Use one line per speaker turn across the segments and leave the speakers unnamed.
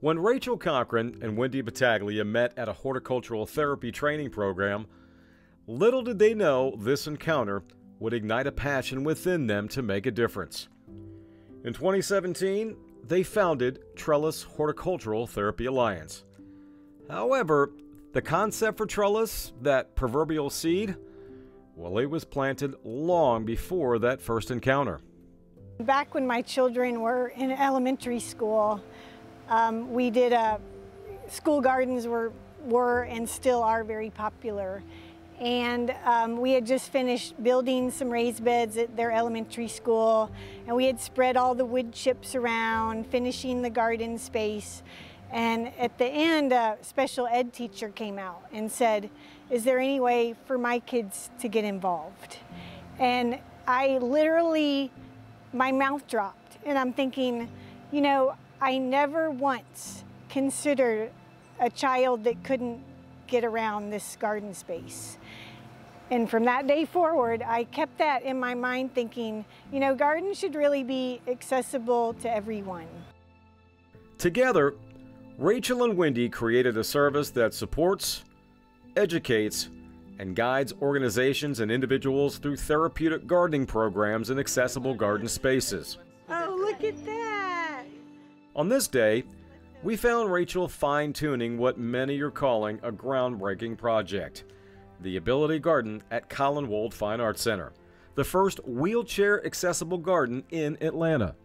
When Rachel Cochran and Wendy Battaglia met at a horticultural therapy training program, little did they know this encounter would ignite a passion within them to make a difference. In 2017, they founded Trellis Horticultural Therapy Alliance. However, the concept for Trellis, that proverbial seed, well, it was planted long before that first encounter.
Back when my children were in elementary school, we did school gardens were and still are very popular. And we had just finished building some raised beds at their elementary school, and we had spread all the wood chips around, finishing the garden space. And at the end, a special ed teacher came out and said, "Is there any way for my kids to get involved?" And I literally, my mouth dropped, and I'm thinking, you know, I never once considered a child that couldn't get around this garden space. And from that day forward, I kept that in my mind thinking, you know, gardens should really be accessible to everyone.
Together, Rachel and Wendy created a service that supports, educates, and guides organizations and individuals through therapeutic gardening programs in accessible garden spaces.
Oh, look at that!
On this day, we found Rachel fine-tuning what many are calling a groundbreaking project, the Ability Garden at Collinwold Fine Arts Center, the first wheelchair-accessible garden in Atlanta.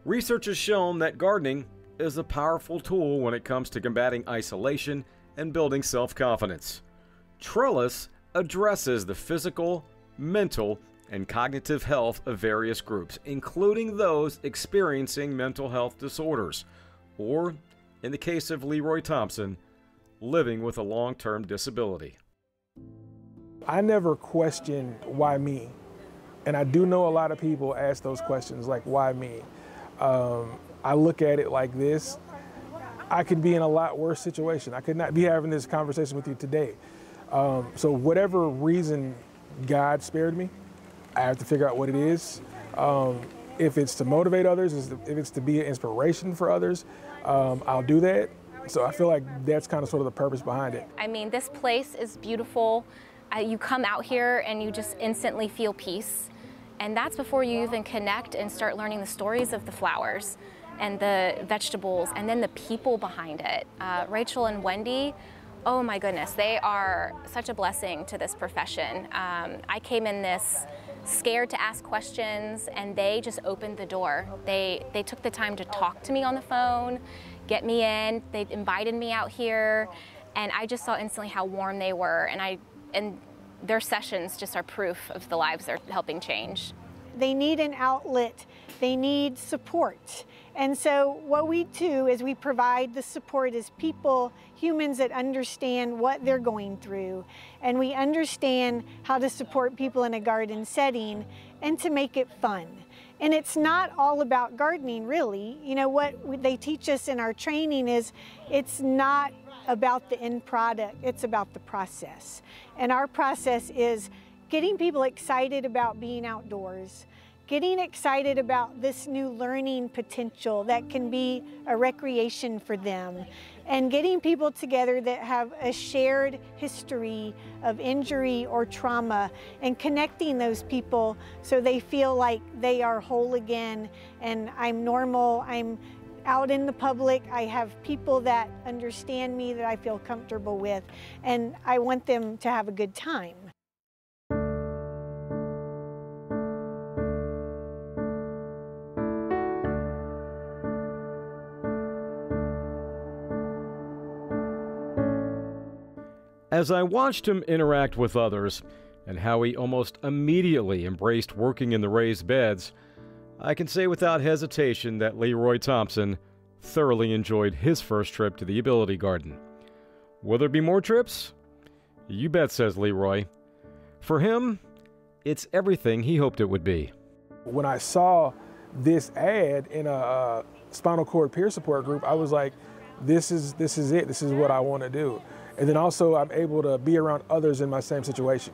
Research has shown that gardening is a powerful tool when it comes to combating isolation and building self-confidence. Trellis addresses the physical, mental, and cognitive health of various groups, including those experiencing mental health disorders, or, in the case of Leroy Thompson, living with a long-term disability.
I never questioned why me. And I do know a lot of people ask those questions, like, why me? I look at it like this. I could be in a lot worse situation. I could not be having this conversation with you today. So whatever reason God spared me, I have to figure out what it is. If it's to motivate others, if it's to be an inspiration for others, I'll do that. So I feel like that's kind of sort of the purpose behind it.
I mean, this place is beautiful. You come out here and you just instantly feel peace. And that's before you even connect and start learning the stories of the flowers and the vegetables and then the people behind it. Rachel and Wendy, oh my goodness, they are such a blessing to this profession. I came in this scared to ask questions, and they just opened the door. They took the time to talk to me on the phone, get me in. They invited me out here, and I just saw instantly how warm they were, and their sessions just are proof of the lives they're helping change.
They need an outlet. They need support. And so what we do is we provide the support as people, humans that understand what they're going through. And we understand how to support people in a garden setting and to make it fun. And it's not all about gardening, really. You know, what they teach us in our training is it's not about the end product, it's about the process. And our process is getting people excited about being outdoors, getting excited about this new learning potential that can be a recreation for them, and getting people together that have a shared history of injury or trauma and connecting those people so they feel like they are whole again and I'm normal, I'm out in the public, I have people that understand me that I feel comfortable with, and I want them to have a good time.
As I watched him interact with others and how he almost immediately embraced working in the raised beds, I can say without hesitation that Leroy Thompson thoroughly enjoyed his first trip to the Ability Garden. Will there be more trips? You bet, says Leroy. For him, it's everything he hoped it would be.
When I saw this ad in a spinal cord peer support group, I was like, this is it. This is what I want to do. And then also I'm able to be around others in my same situation.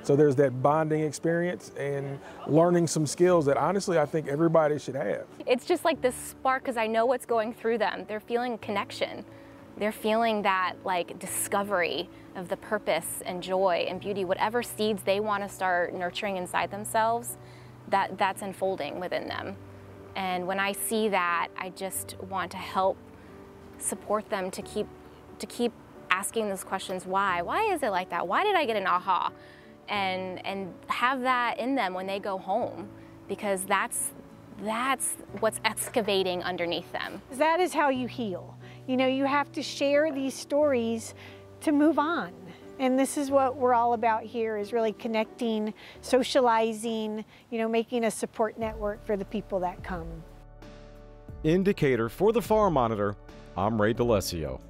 So there's that bonding experience and learning some skills that honestly I think everybody should have.
It's just like this spark, because I know what's going through them. They're feeling connection. They're feeling that like discovery of the purpose and joy and beauty, whatever seeds they want to start nurturing inside themselves, that's unfolding within them. And when I see that, I just want to help support them to keep asking those questions. Why is it like that? Why did I get an aha? And have that in them when they go home, because that's what's excavating underneath them.
That is how you heal. You know, you have to share these stories to move on. And this is what we're all about here, is really connecting, socializing, you know, making a support network for the people that come.
Indicator for the Farm Monitor, I'm Ray D'Alessio.